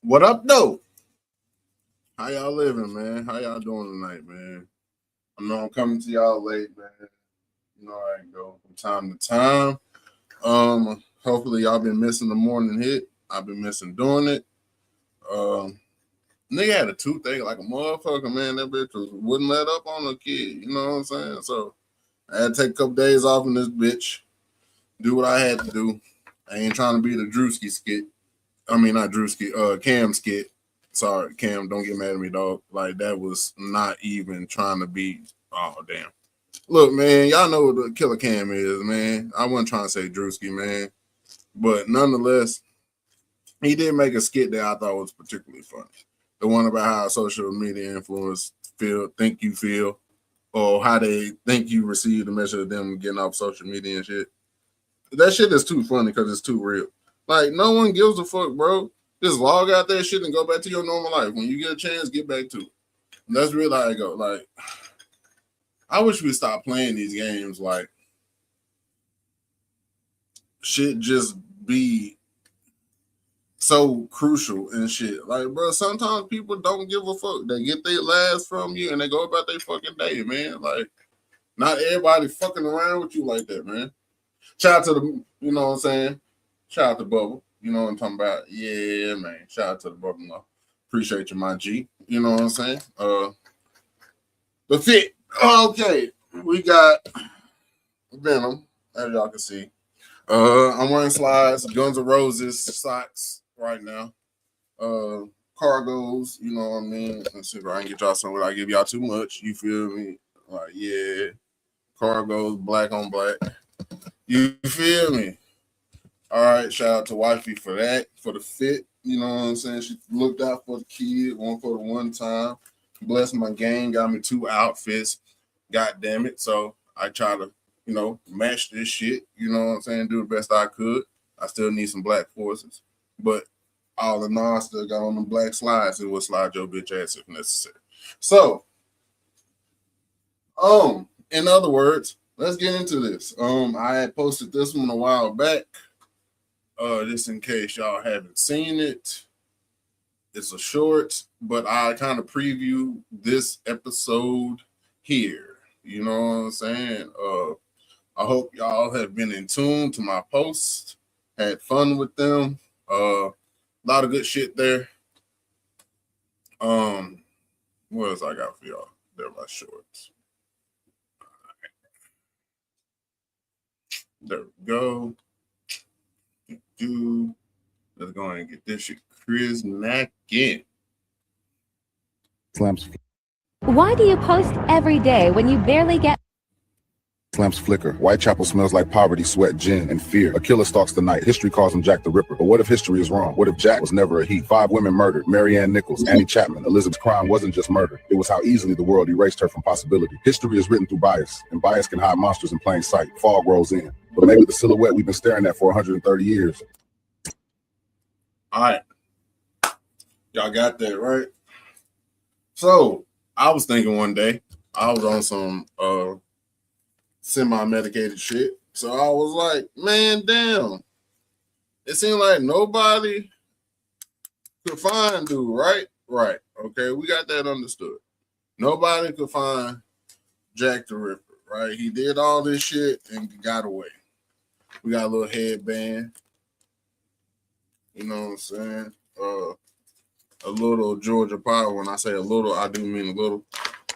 What up, though? How y'all living, man? How y'all doing tonight, man? I know I'm coming to y'all late, man. You know I go from time to time. Hopefully y'all been missing the morning hit. I've been missing doing it. Nigga had a toothache like a motherfucker, man. That bitch wouldn't let up on the kid. You know what I'm saying? So I had to take a couple days off in this bitch. Do what I had to do. I ain't trying to be the Drewski skit. I mean, not Drewski, Cam skit. Sorry, Cam, don't get mad at me, dog. Like, that was not even trying to be, oh, damn. Look, man, y'all know what the Killer Cam is, man. I wasn't trying to say Drewski, man. But nonetheless, he did make a skit that I thought was particularly funny. The one about how social media influence think you feel, or how they think you receive the message of them getting off social media and shit. That shit is too funny because it's too real. Like, no one gives a fuck, bro. Just log out that shit and go back to your normal life. When you get a chance, get back to it. And that's really how it go. Like, I wish we stop playing these games. Like, shit just be so crucial and shit. Like, bro, sometimes people don't give a fuck. They get their last from you and they go about their fucking day, man. Like, not everybody fucking around with you like that, man. Shout out to the, you know what I'm saying? Shout out to Bubble. You know what I'm talking about? Yeah, man. Shout out to the brother-in-law. Appreciate you, my G. You know what I'm saying? The fit. Okay. We got Venom, as y'all can see. I'm wearing slides, Guns N' Roses socks right now. Cargos, you know what I mean? Let's see if I can get y'all some without give y'all too much. You feel me? Like, yeah. Cargos, black on black. You feel me? All right, shout out to Wifey for that, for the fit. You know what I'm saying? She looked out for the kid, one for the one time. Blessed my gang, got me 2 outfits. God damn it. So I try to, you know, match this shit. You know what I'm saying? Do the best I could. I still need some black forces. But all in all, I still got on the black slides. It will slide your bitch ass if necessary. So, in other words, let's get into this. I had posted this one a while back. Just in case y'all haven't seen it. It's a short, but I kind of preview this episode here. You know what I'm saying? I hope y'all have been in tune to my posts, had fun with them. A lot of good shit there. What else I got for y'all? They're my shorts. There we go. Let's go ahead and get this shit Chris in. Slams. Why do you post every day when you barely get Slams flicker. Whitechapel smells like poverty, sweat, gin, and fear. A killer stalks the night. History calls him Jack the Ripper. But what if history is wrong? What if Jack was never a he? 5 women murdered. Mary Ann Nichols, Annie Chapman. Elizabeth's crime wasn't just murder. It was how easily the world erased her from possibility. History is written through bias, and bias can hide monsters in plain sight. Fog rolls in. But maybe the silhouette we've been staring at for 130 years. All right. Y'all got that, right? So, I was thinking one day, I was on some semi-medicated shit. So I was like, man, damn. It seemed like nobody could find dude, right? Right. Okay, we got that understood. Nobody could find Jack the Ripper, right? He did all this shit and got away. We got a little headband. You know what I'm saying? A little Georgia pie. When I say a little, I do mean a little.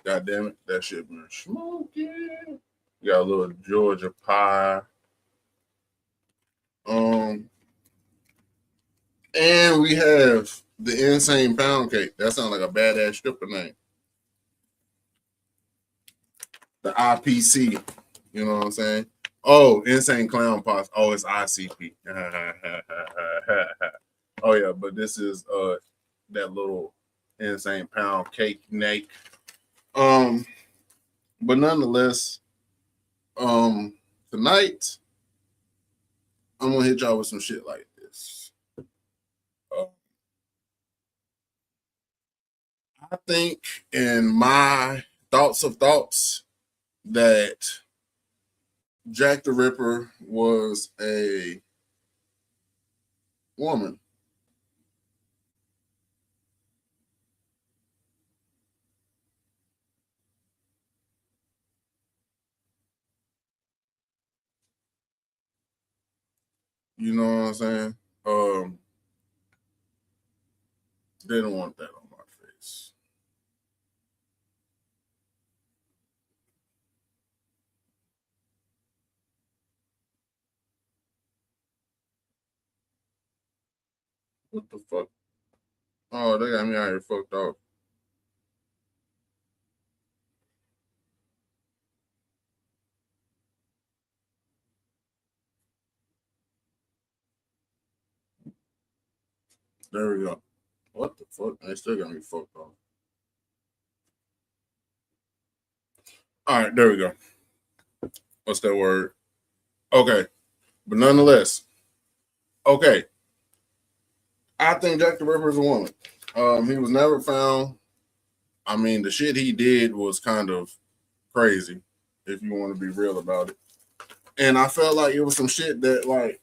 God damn it, that shit been smoking. We got a little Georgia pie. And we have the Insane Pound Cake. That sounds like a badass stripper name. The IPC. You know what I'm saying? Oh, Insane Clown Posse. Oh, it's ICP. Oh yeah, but this is that little Insane Pound Cake Nate. But nonetheless, tonight I'm gonna hit y'all with some shit like this. I think in my thoughts of thoughts that Jack the Ripper was a woman. You know what I'm saying? Didn't want that on my face. What the fuck? Oh, they got me out here fucked up. There we go. What the fuck? They still got me fucked off. All right, there we go. What's that word? Okay. But nonetheless, okay. I think Jack the Ripper is a woman. He was never found. I mean, the shit he did was kind of crazy, if you want to be real about it. And I felt like it was some shit that like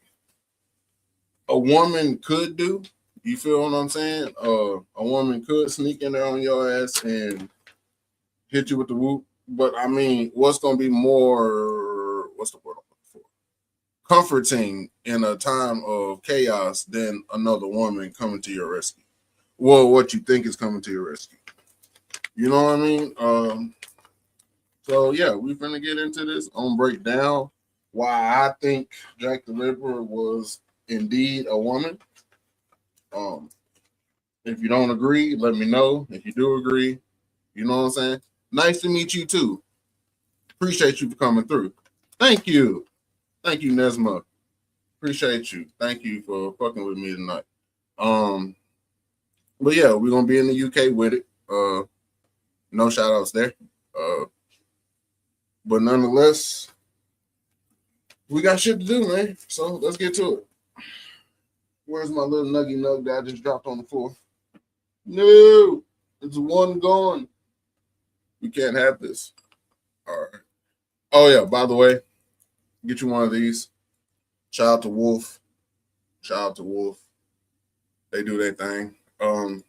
a woman could do. You feel what I'm saying? A woman could sneak in there on your ass and hit you with the whoop. But I mean, what's gonna be more? What's the word I'm looking for? Comforting in a time of chaos than another woman coming to your rescue. Well, what you think is coming to your rescue. You know what I mean? So yeah, we're gonna get into this. I'm gonna break down why I think Jack the Ripper was indeed a woman. If you don't agree, let me know. If you do agree, you know what I'm saying? Nice to meet you too. Appreciate you for coming through. Thank you. Thank you, Nesma. Appreciate you. Thank you for fucking with me tonight. But yeah, we're gonna be in the UK with it. No shout outs there. But nonetheless, we got shit to do, man. So let's get to it. Where's my little nuggy nug that I just dropped on the floor? No, it's one gone. We can't have this. All right. Oh yeah, by the way, get you one of these. Shout out to Wolf. Shout out to Wolf. They do their thing. One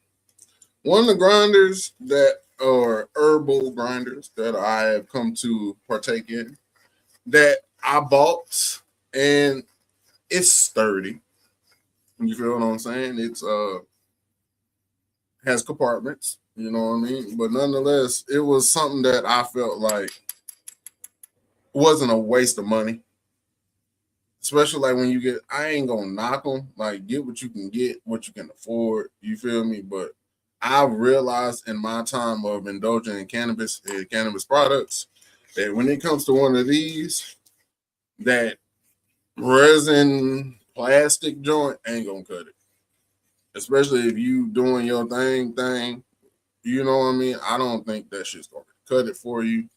of the grinders that are herbal grinders that I have come to partake in that I bought, and it's sturdy. You feel what I'm saying? It's has compartments, you know what I mean? But nonetheless, it was something that I felt like wasn't a waste of money. Especially like when you get, I ain't gonna knock them. Like, get what you can get, what you can afford. You feel me? But I realized in my time of indulging in cannabis products that when it comes to one of these, that resin plastic joint ain't gonna cut it. Especially if you doing your thing. You know what I mean? I don't think that shit's gonna cut it for you.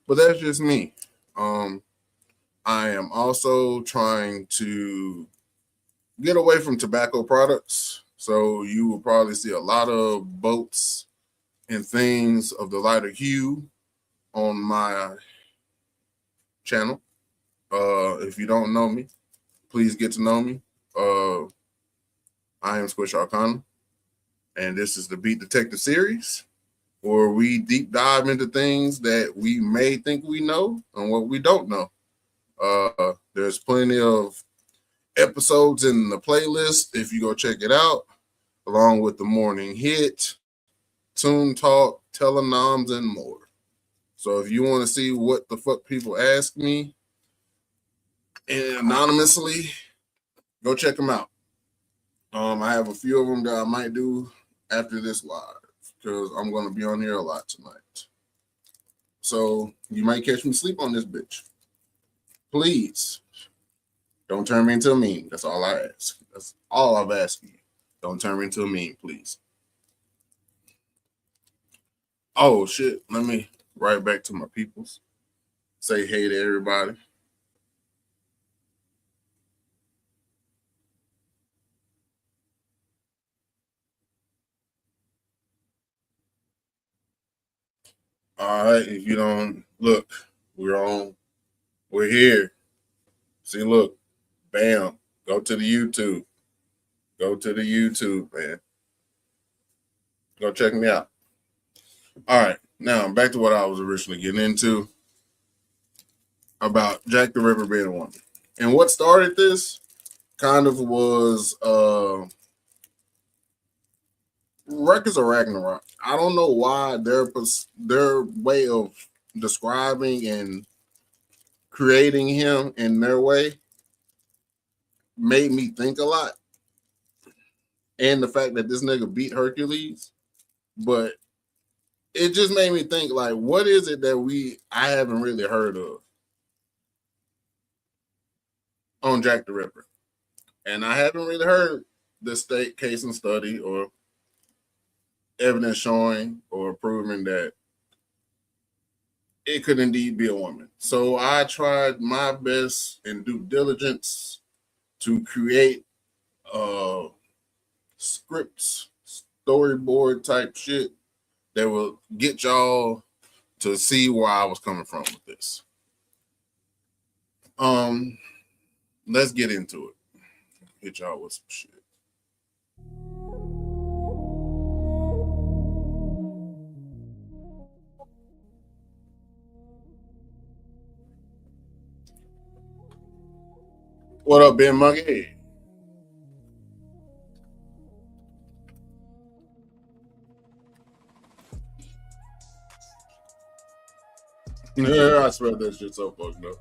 But that's just me. I am also trying to get away from tobacco products. So you will probably see a lot of boats and things of the lighter hue on my channel. If you don't know me, please get to know me. I am Squish Arcana, and this is the Beat Detective series, where we deep dive into things that we may think we know and what we don't know. There's plenty of episodes in the playlist if you go check it out, along with the morning hit, Toon Talk, Telenoms, and more. So if you want to see what the fuck people ask me and anonymously, go check them out. I have a few of them that I might do after this live because I'm going to be on here a lot tonight. So you might catch me sleep on this bitch. Please don't turn me into a meme. That's all I ask. That's all I've asked you. Don't turn me into a meme, please. Oh shit! Let me write back to my peoples. Say hey to everybody. All right, if you don't look, we're here. See, look, bam, go to the YouTube. Go to the YouTube, man. Go check me out. All right, now back to what I was originally getting into about Jack the Ripper being a woman. And what started this kind of was Records of Ragnarok. I don't know why their way of describing and creating him in their way made me think a lot. And the fact that this nigga beat Hercules, but it just made me think like, what is it that I haven't really heard of on Jack the Ripper? And I haven't really heard the state case and study or evidence showing or proving that it could indeed be a woman. So I tried my best in due diligence to create scripts, storyboard type shit that will get y'all to see where I was coming from with this. Let's get into it. Hit y'all with some shit. What up, Ben Monkey? Yeah, I swear that shit so fucked up.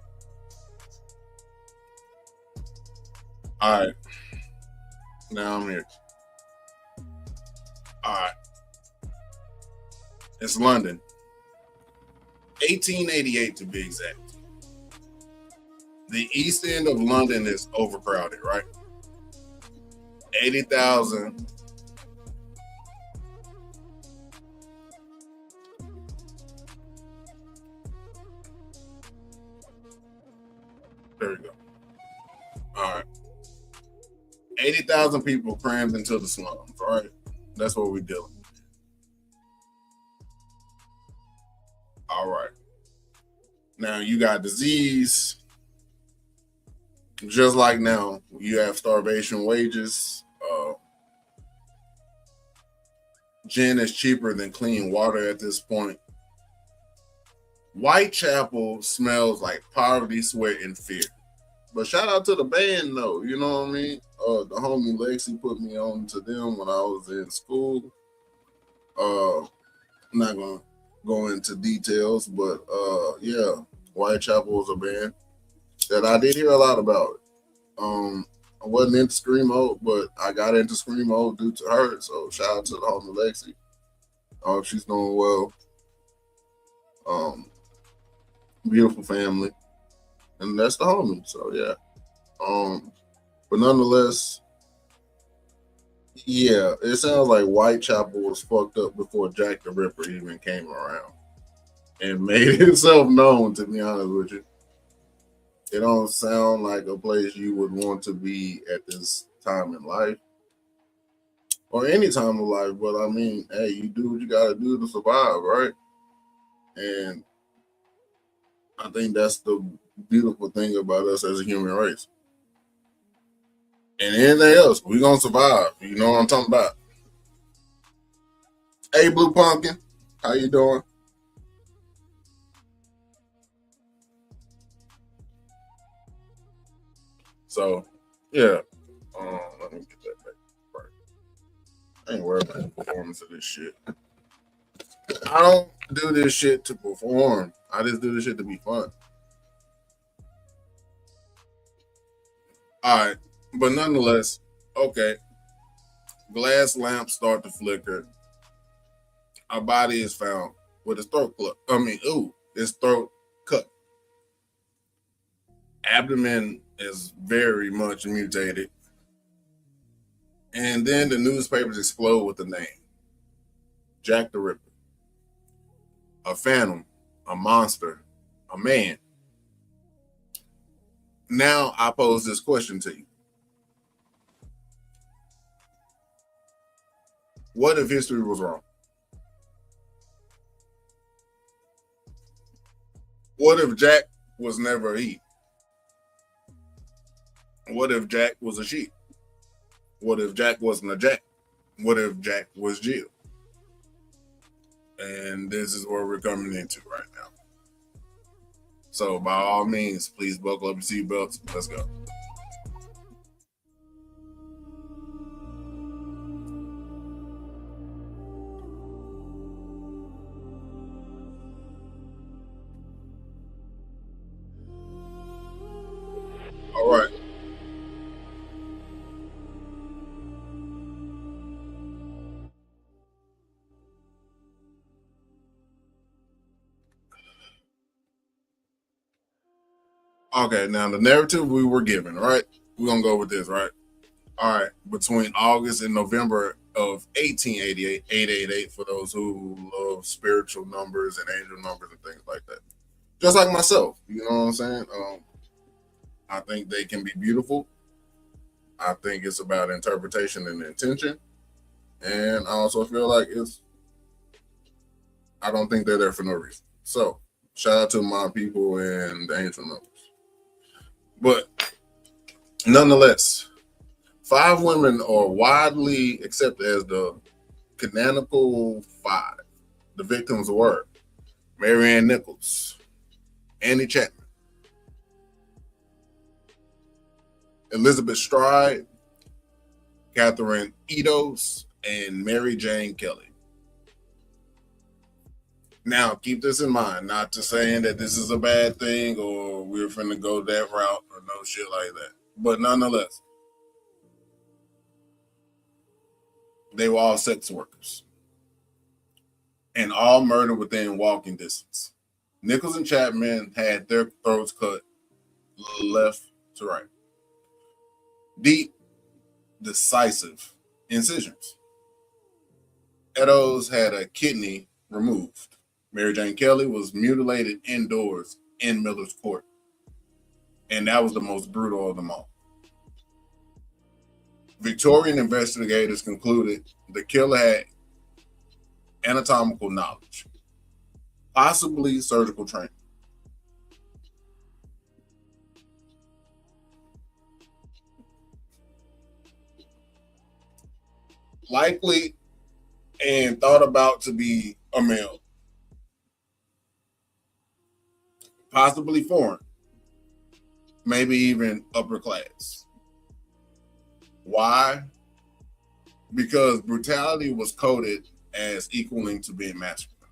All right. Now I'm here. All right. It's London. 1888 to be exact. The East End of London is overcrowded, right? 80,000. There we go. All right. 80,000 people crammed into the slums, right? That's what we're dealing with. All right. Now you got disease. Just like now, you have starvation wages. Gin is cheaper than clean water at this point. Whitechapel smells like poverty, sweat, and fear. But shout out to the band, though. You know what I mean? The homie Lexi put me on to them when I was in school. I'm not gonna go into details, but yeah, Whitechapel was a band that I did hear a lot about. I wasn't into Screamo, but I got into Screamo due to her. So shout out to the homie Lexi. I hope she's doing well. Beautiful family. And that's the homie. So yeah. But nonetheless, yeah, it sounds like Whitechapel was fucked up before Jack the Ripper even came around and made himself known, to be honest with you. It don't sound like a place you would want to be at this time in life. Or any time of life, but I mean, hey, you do what you gotta do to survive, right? And I think that's the beautiful thing about us as a human race. And anything else, we gonna survive. You know what I'm talking about. Hey, Blue Pumpkin, how you doing? So, yeah. Let me get that back. Right. I ain't worried about the performance of this shit. I don't do this shit to perform. I just do this shit to be fun. All right. But nonetheless, okay. Glass lamps start to flicker. Our body is found with his throat cut. His throat cut. Abdomen is very much mutated. And then the newspapers explode with the name Jack the Ripper. A phantom, a monster, a man. Now I pose this question to you. What if history was wrong? What if Jack was never a he? What if Jack was a she? What if Jack wasn't a Jack? What if Jack was Jill? And this is where we're coming into right now. So by all means, please buckle up your seatbelts. Let's go. Right. Okay, now the narrative we were given, right? We're gonna go with this, right? All right, between August and November of 1888, 888 for those who love spiritual numbers and angel numbers and things like that. Just like myself, you know what I'm saying? I think they can be beautiful. I think it's about interpretation and intention. And I also feel like I don't think they're there for no reason. So shout out to my people and the angel numbers. But nonetheless, 5 women are widely accepted as the canonical 5. The victims were Mary Ann Nichols, Annie Chapman, Elizabeth Stride, Catherine Edos, and Mary Jane Kelly. Now, keep this in mind, not to saying that this is a bad thing or we're finna go that route or no shit like that. But nonetheless, they were all sex workers and all murdered within walking distance. Nichols and Chapman had their throats cut left to right. Deep, decisive incisions. Edos had a kidney removed. Mary Jane Kelly was mutilated indoors in Miller's Court. And that was the most brutal of them all. Victorian investigators concluded the killer had anatomical knowledge, possibly surgical training. Likely and thought about to be a male, possibly foreign, maybe even upper class. Why? Because brutality was coded as equaling to being masculine.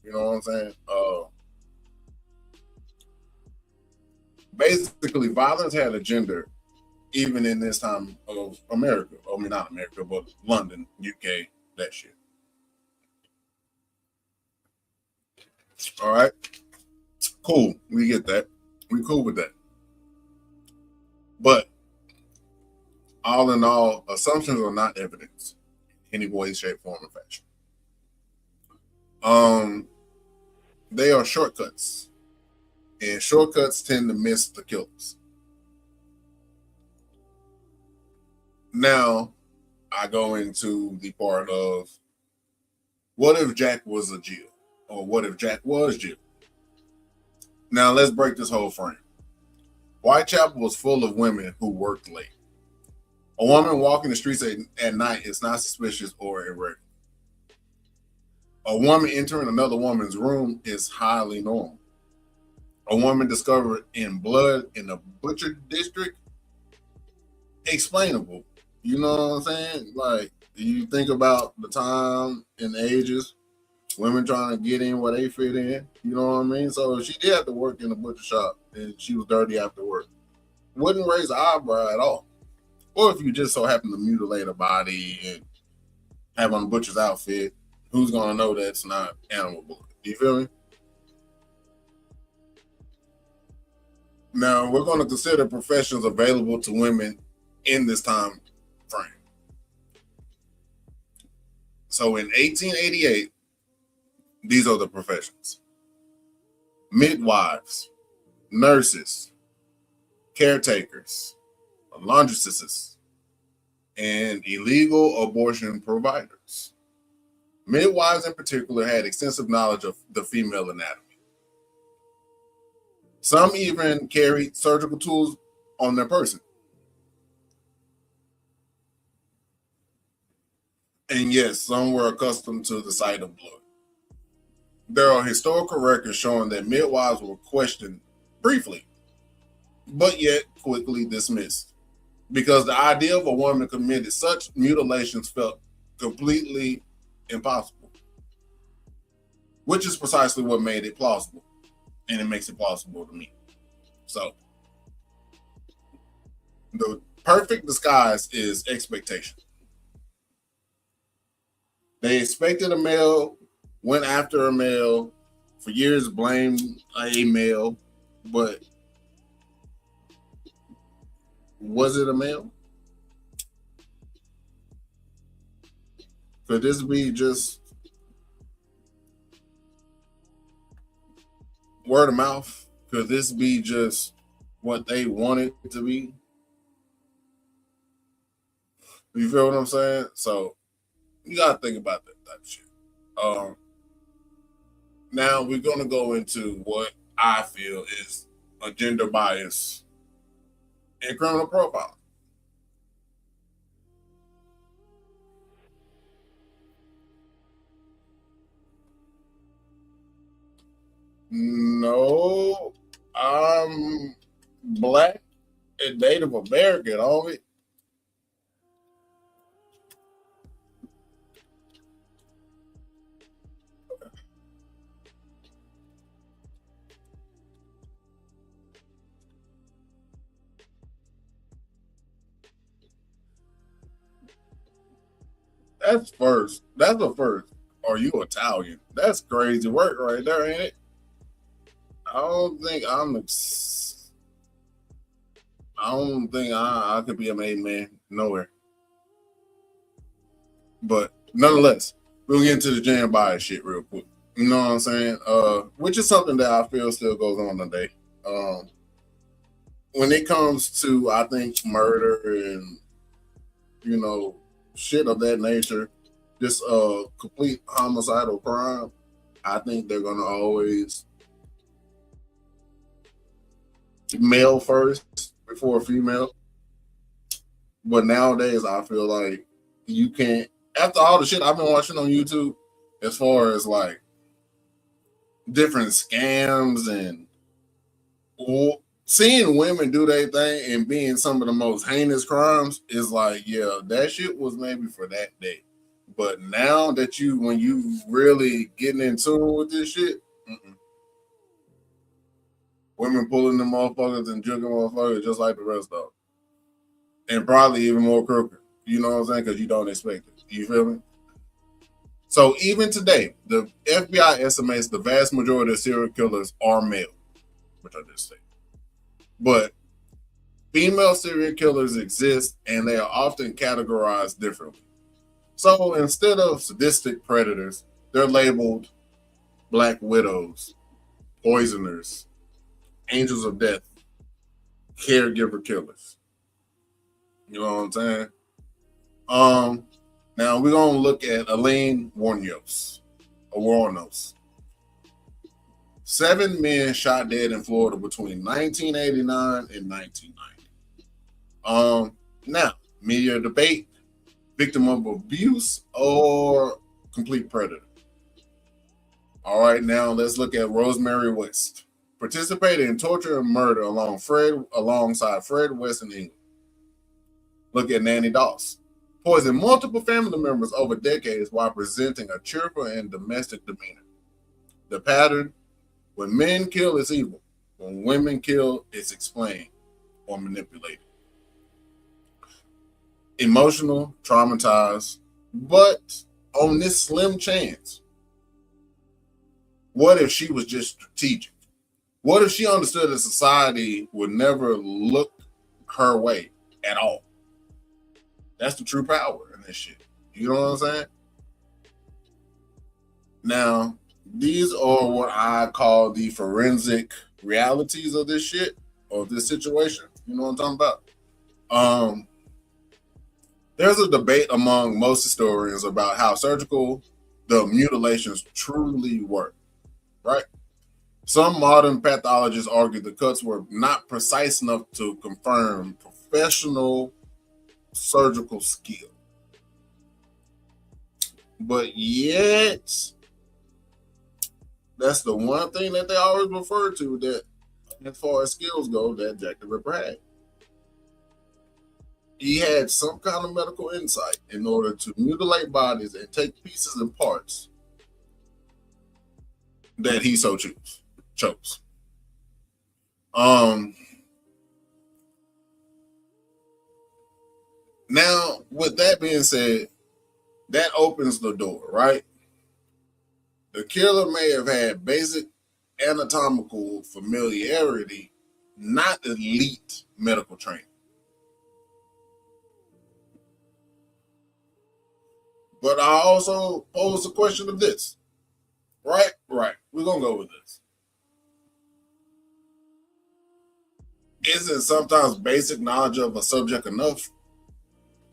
You know what I'm saying? Basically, violence had a gender even in this time of America. I mean, not America, but London, UK, that shit. All right. Cool. We get that. We cool with that. But all in all, assumptions are not evidence in any way, shape, form, or fashion. They are shortcuts. And shortcuts tend to miss the killers. Now, I go into the part of what if Jack was a Jill? Or what if Jack was Jill? Now, let's break this whole frame. Whitechapel was full of women who worked late. A woman walking the streets at night is not suspicious or irregular. A woman entering another woman's room is highly normal. A woman discovered in blood in the butcher district, explainable. You know what I'm saying? Like, you think about the time and ages, women trying to get in where they fit in. You know what I mean? So if she did have to work in the butcher shop and she was dirty after work, wouldn't raise an eyebrow at all. Or if you just so happen to mutilate a body and have on a butcher's outfit, who's gonna know that's not animal blood? You feel me? Now we're gonna consider professions available to women in this time frame. So in 1888, these are the professions: midwives, nurses, caretakers, laundresses, and illegal abortion providers. Midwives in particular had extensive knowledge of the female anatomy. Some even carried surgical tools on their person. And yes, some were accustomed to the sight of blood. There are historical records showing that midwives were questioned briefly, but yet quickly dismissed, because the idea of a woman committed such mutilations felt completely impossible, which is precisely what made it plausible, and it makes it plausible to me. So The perfect disguise is expectation. They expected a male, went after a male, for years blamed a male, but was it a male? Could this be just word of mouth? Could this be just what they wanted it to be? You feel what I'm saying? So you gotta think about that type of shit. Um, Now we're gonna go into what I feel is a gender bias in criminal profile. No, I'm black and Native American, homie. That's first. That's the first. Are you Italian? That's crazy work right there, ain't it? I don't think I'm. I don't think I could be a made man nowhere. But nonetheless, we'll get into the jam bias shit real quick. You know what I'm saying? Which is something that I feel still goes on today. Um, when it comes to, I think, murder and you know shit of that nature, just complete homicidal crime, I think they're gonna always male first before female. But nowadays, I feel like you can't. After all the shit I've been watching on YouTube, as far as like different scams and seeing women do their thing and being some of the most heinous crimes, is like, yeah, that shit was maybe for that day. But now that when you really getting in tune with this shit, women pulling them motherfuckers and juking motherfuckers just like the rest of them. And probably even more crooked. You know what I'm saying? Because you don't expect it. You feel me? So even today, the FBI estimates the vast majority of serial killers are male, which I just said. But female serial killers exist, and they are often categorized differently. So instead of sadistic predators, they're labeled black widows, poisoners, angels of death, caregiver killers. You know what I'm saying? Now we're gonna look at Aileen Wuornos. 7 men shot dead in Florida between 1989 and 1990. Now media debate: victim of abuse or complete predator? All right, now let's look at Rosemary West. Participated in torture and murder alongside Fred West in England. Look at Nanny Doss. Poisoned multiple family members over decades while presenting a cheerful and domestic demeanor. The pattern: when men kill, it's evil. When women kill, it's explained or manipulated. Emotional, traumatized, but on this slim chance, what if she was just strategic? What if she understood that society would never look her way at all? That's the true power in this shit. You know what I'm saying? Now, these are what I call the forensic realities of this shit, or this situation. You know what I'm talking about? There's a debate among most historians about how surgical the mutilations truly were, right? Some modern pathologists argue the cuts were not precise enough to confirm professional surgical skill. But yet, that's the one thing that they always refer to, that as far as skills go, that Jack the Ripper had. He had some kind of medical insight in order to mutilate bodies and take pieces and parts that he so chose. Now, with that being said, that opens the door, right? The killer may have had basic anatomical familiarity, not elite medical training. But I also pose the question of this. Right? We're going to go with this. Isn't sometimes basic knowledge of a subject enough?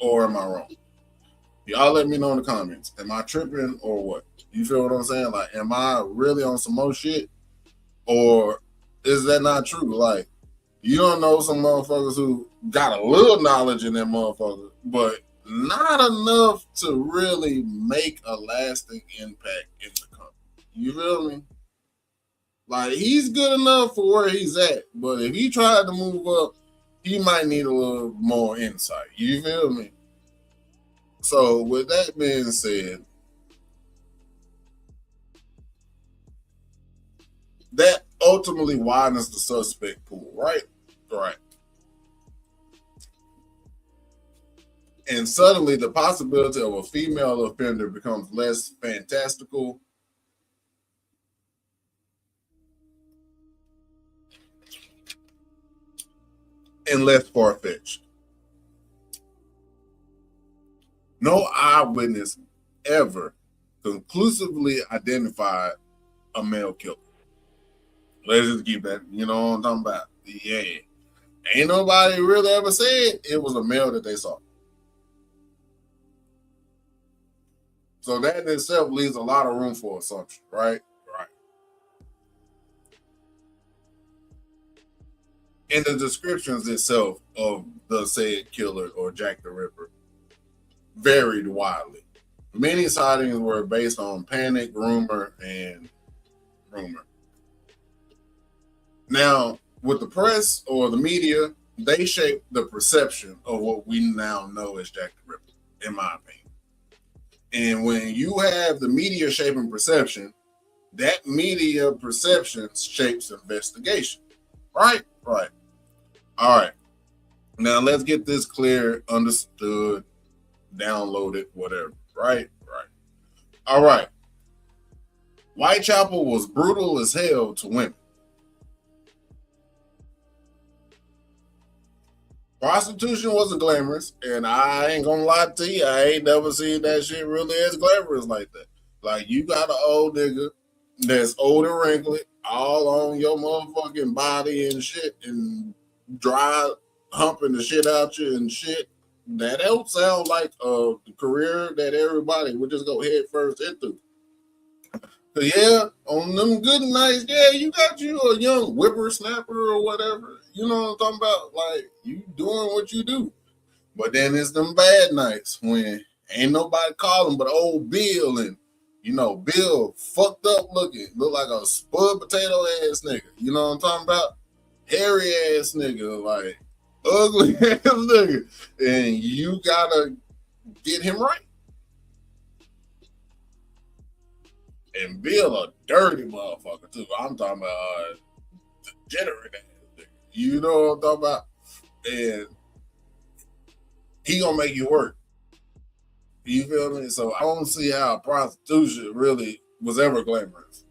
Or am I wrong? Y'all let me know in the comments. Am I tripping or what? You feel what I'm saying? Like, am I really on some more shit? Or is that not true? Like, you don't know some motherfuckers who got a little knowledge in that motherfucker, but not enough to really make a lasting impact in the company. You feel me? Like, he's good enough for where he's at, but if he tried to move up, he might need a little more insight. You feel me? So, with that being said, that ultimately widens the suspect pool, right? Right. And suddenly the possibility of a female offender becomes less fantastical and less far-fetched. No eyewitness ever conclusively identified a male killer. Let's just keep that, you know what I'm talking about? Yeah. Ain't nobody really ever said it was a male that they saw. So that in itself leaves a lot of room for assumption, right? Right. And the descriptions itself of the said killer or Jack the Ripper varied widely. Many sightings were based on panic, rumor, and rumor. Now, with the press or the media, they shape the perception of what we now know as Jack the Ripper, in my opinion. And when you have the media shaping perception, that media perception shapes investigation. Right? Right. All right. Now let's get this clear, understood, downloaded, whatever. Right? Right. All right. Whitechapel was brutal as hell to women. Prostitution wasn't glamorous, and I ain't gonna lie to you, I ain't never seen that shit really as glamorous like that. Like, you got an old nigga that's old and wrinkly, all on your motherfucking body and shit, and dry humping the shit out you and shit. That don't sound like a career that everybody would just go head first into. So yeah, on them good nights, yeah, you got you a young whippersnapper or whatever. You know what I'm talking about? Like, you doing what you do. But then it's them bad nights when ain't nobody calling but old Bill, and you know, Bill fucked up looking, look like a spud potato ass nigga. You know what I'm talking about? Hairy ass nigga, like ugly ass nigga. And you gotta get him right. And Bill a dirty motherfucker too. I'm talking about degenerate ass nigga. You know what I'm talking about? And he gonna make you work. You feel me? So I don't see how prostitution really was ever glamorous.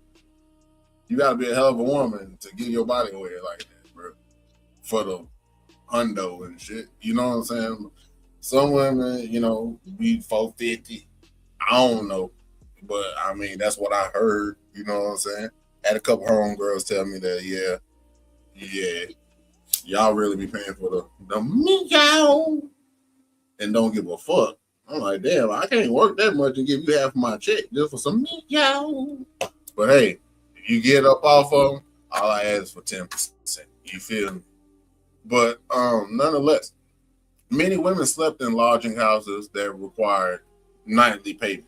You gotta be a hell of a woman to get your body away like that, bro. For the hundo and shit. You know what I'm saying? Some women, you know, be 450. I don't know. But I mean, that's what I heard. You know what I'm saying? Had a couple homegirls tell me that, yeah, y'all really be paying for the meow and don't give a fuck. I'm like, damn, I can't work that much and give you half of my check just for some meow. But hey, if you get up off of them, all I ask for 10%. You feel me? But nonetheless, many women slept in lodging houses that required nightly payment.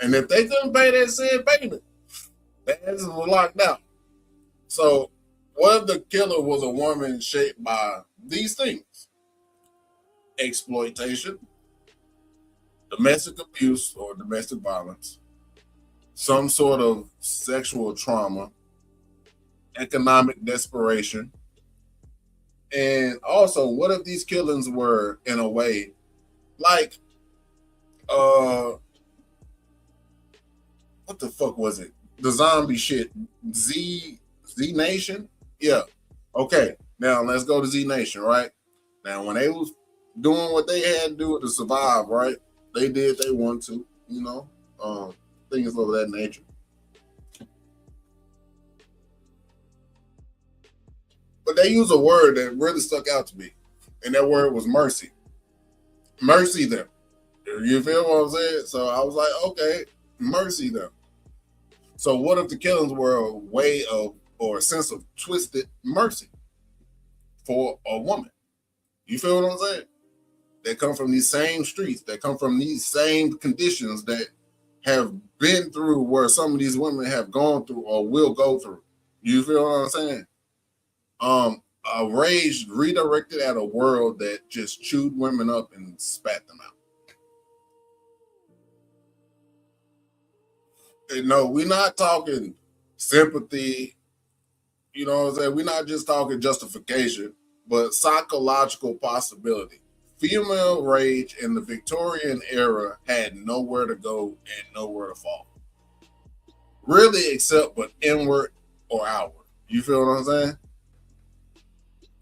And if they couldn't pay that said payment, the asses were locked out. So what if the killer was a woman shaped by these things? Exploitation, domestic abuse or domestic violence, some sort of sexual trauma, economic desperation, And also, what if these killings were in a way like what the fuck was it? The zombie shit. Z Nation? Yeah. Okay. Now let's go to Z Nation, right? Now when they was doing what they had to do to survive, right? They did they want to, things of that nature. But they use a word that really stuck out to me, and that word was mercy. Mercy them. You feel what I'm saying? So I was like, okay, mercy them. So what if the killings were a way of or a sense of twisted mercy for a woman? You feel what I'm saying? They come from these same streets, that come from these same conditions that have been through where some of these women have gone through or will go through. You feel what I'm saying? A rage redirected at a world that just chewed women up and spat them out. And no, we're not talking sympathy. You know what I'm saying? We're not just talking justification, but psychological possibility. Female rage in the Victorian era had nowhere to go and nowhere to fall. Really, except but inward or outward. You feel what I'm saying?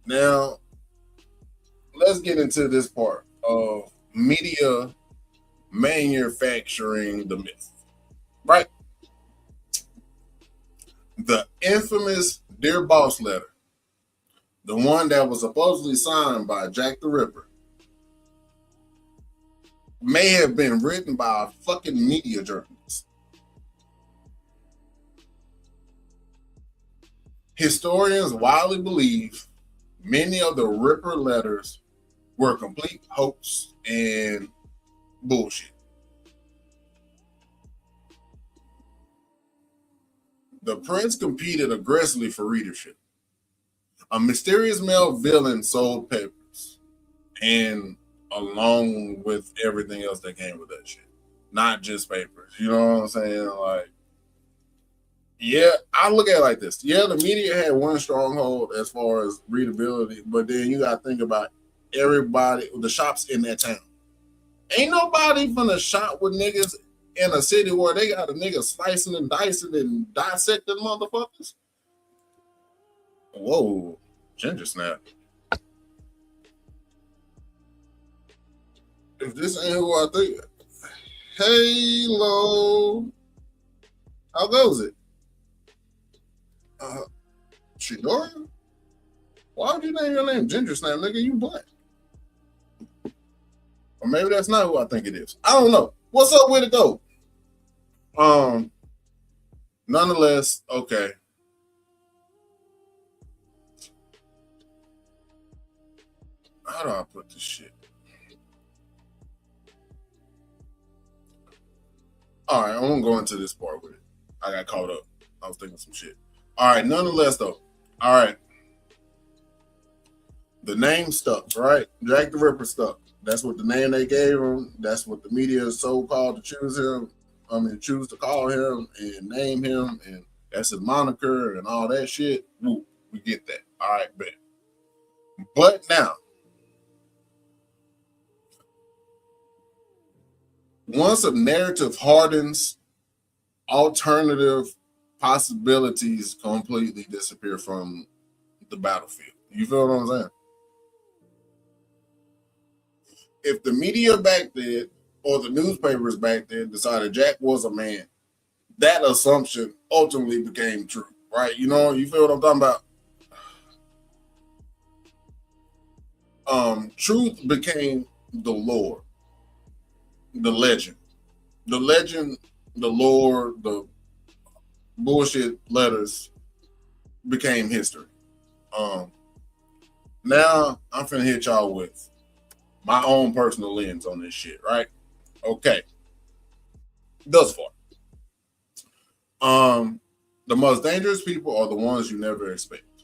Now, let's get into this part of media manufacturing the myth, right? The infamous Dear Boss letter, the one that was supposedly signed by Jack the Ripper, may have been written by a fucking media journalist. Historians widely believe many of the Ripper letters were complete hoax and bullshit. The prince competed aggressively for readership. A mysterious male villain sold papers, and along with everything else that came with that shit, not just papers. You know what I'm saying? Like, yeah, I look at it like this. Yeah, the media had one stronghold as far as readability, but then you got to think about everybody, the shops in that town. Ain't nobody finna shop with niggas in a city where they got a nigga slicing and dicing and dissecting motherfuckers. Whoa, ginger snap. If this ain't who I think, Halo, how goes it? Chidora? Why would you name your name Ginger Snap, nigga? You black. Or maybe that's not who I think it is. I don't know. What's up with it though? Nonetheless, okay. How do I put this shit? All right, I'm gonna go into this part with it. I got caught up. I was thinking some shit. All right, nonetheless though. All right. The name stuck, right? Jack the Ripper stuck. That's what the name they gave him. That's what the media is so called to choose him. Choose to call him and name him, and that's his moniker and all that shit. Woo, we get that. All right, bet. But now, once a narrative hardens, alternative possibilities completely disappear from the battlefield. You feel what I'm saying? If the media back then or the newspapers back then decided Jack was a man, that assumption ultimately became true, right? You know, you feel what I'm talking about? Truth became the lore, the legend, the lore, the bullshit letters became history. Now I'm finna hit y'all with my own personal lens on this shit, right? Okay. Thus far. The most dangerous people are the ones you never expect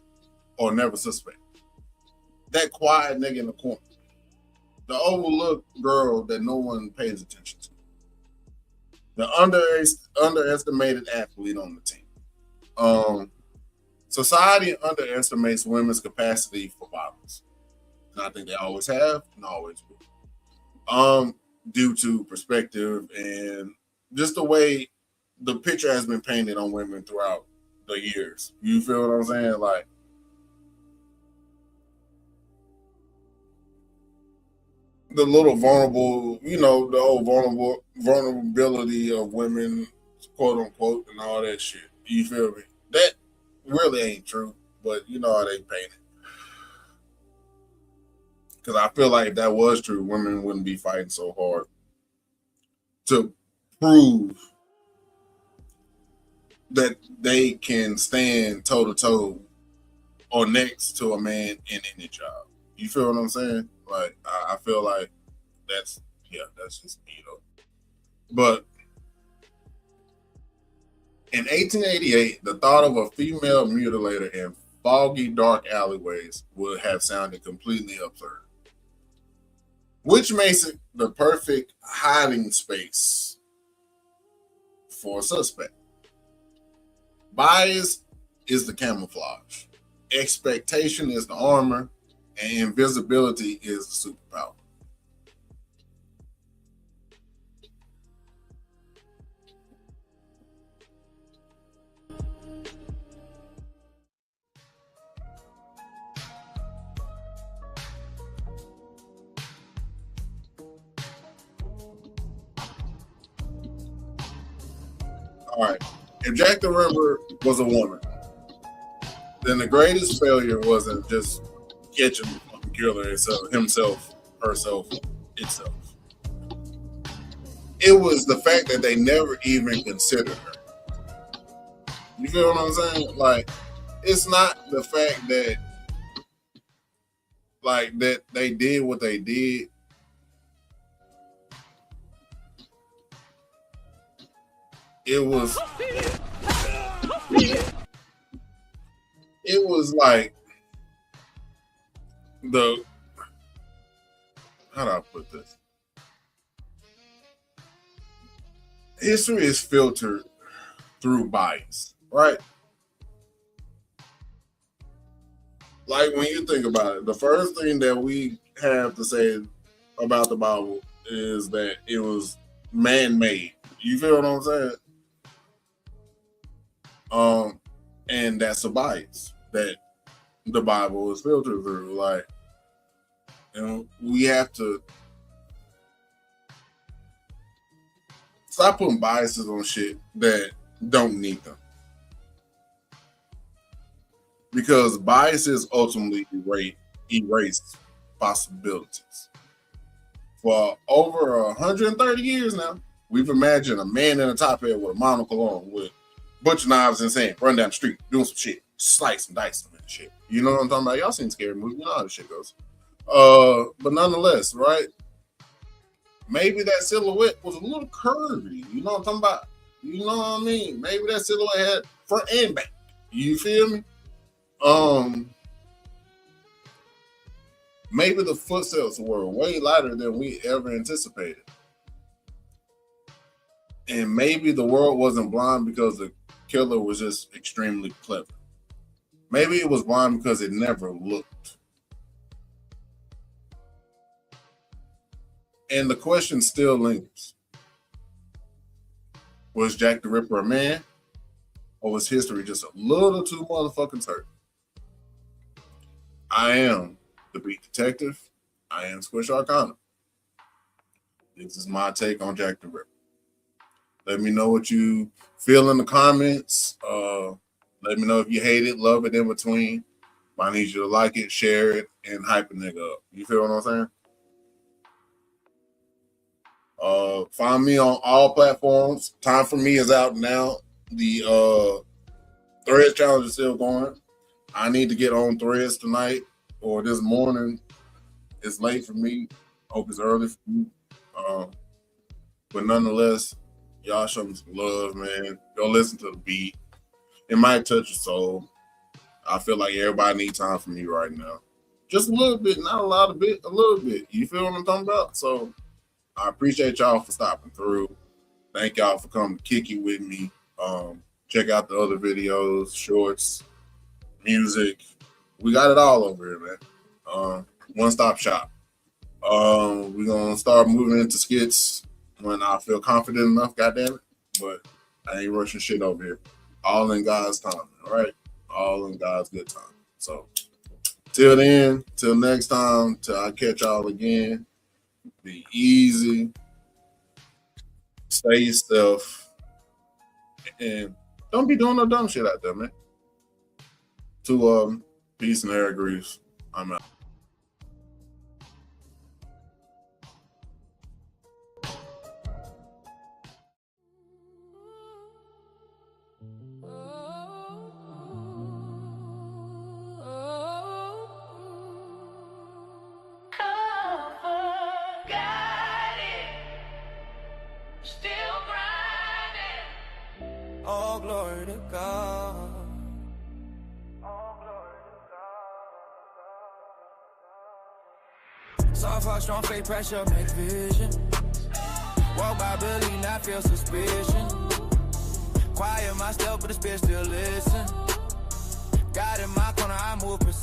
or never suspect. That quiet nigga in the corner. The overlooked girl that no one pays attention to. The underestimated athlete on the team. Society underestimates women's capacity for violence, and I think they always have and always will. Due to perspective and just the way the picture has been painted on women throughout the years. You feel what I'm saying? Like, the little vulnerable, the whole vulnerability of women, quote unquote, and all that shit. You feel me? That really ain't true, but you know how they paint it. Because I feel like if that was true, women wouldn't be fighting so hard to prove that they can stand toe to toe or next to a man in any job. You feel what I'm saying? Like, I feel like that's just me though. But in 1888, the thought of a female mutilator in foggy, dark alleyways would have sounded completely absurd, which makes it the perfect hiding space for a suspect. Bias is the camouflage, expectation is the armor, and invisibility is the superpower. All right. If Jack the Ripper was a woman, then the greatest failure wasn't just catching the fucking killer himself, herself, itself. It was the fact that they never even considered her. You feel what I'm saying? Like, it's not the fact that, like, that they did what they did. It was like how do I put this? History is filtered through bias, right? Like, when you think about it, the first thing that we have to say about the Bible is that it was man-made. You feel what I'm saying? And that's a bias that the Bible is filtered through. Like, we have to stop putting biases on shit that don't need them. Because biases ultimately erase possibilities. For over 130 years now, we've imagined a man in a top hat with a monocle on, with butcher knives and saying, run down the street, doing some shit, slice and dice them and shit. You know what I'm talking about? Y'all seen scary movies, you know how this shit goes. But nonetheless, right? Maybe that silhouette was a little curvy. You know what I'm talking about? You know what I mean? Maybe that silhouette had front and back. You feel me? Maybe the footsteps were way lighter than we ever anticipated. And maybe the world wasn't blind because the killer was just extremely clever. Maybe it was blind because it never looked. And the question still lingers. Was Jack the Ripper a man? Or was history just a little too motherfucking certain? I am the Beat Detective. I am Squish Arcana. This is my take on Jack the Ripper. Let me know what you feel in the comments. Let me know if you hate it, love it, in between. I need you to like it, share it, and hype a nigga up. You feel what I'm saying? Find me on all platforms. Time for Me is out now. The Threads challenge is still going. I need to get on Threads tonight or this morning. It's late for me. Hope it's early for you. But nonetheless, y'all show me some love, man. Go listen to the beat. It might touch your soul. I feel like everybody needs time from me right now. Just a little bit, not a lot of bit, a little bit. You feel what I'm talking about? So I appreciate y'all for stopping through. Thank y'all for coming to kick it with me. Check out the other videos, shorts, music. We got it all over here, man. One-stop shop. We're gonna start moving into skits when I feel confident enough, goddamn it. But I ain't rushing shit over here. All in God's time, all right? All in God's good time. So till then, till next time, till I catch y'all again, be easy, stay yourself, and don't be doing no dumb shit out there, man. To peace and air grease. I'm out. All glory to God. Soft heart, strong faith, pressure, make vision. Walk by believe, not feel suspicion. Quiet myself, but the spirit still listen. God in my corner, I move precision.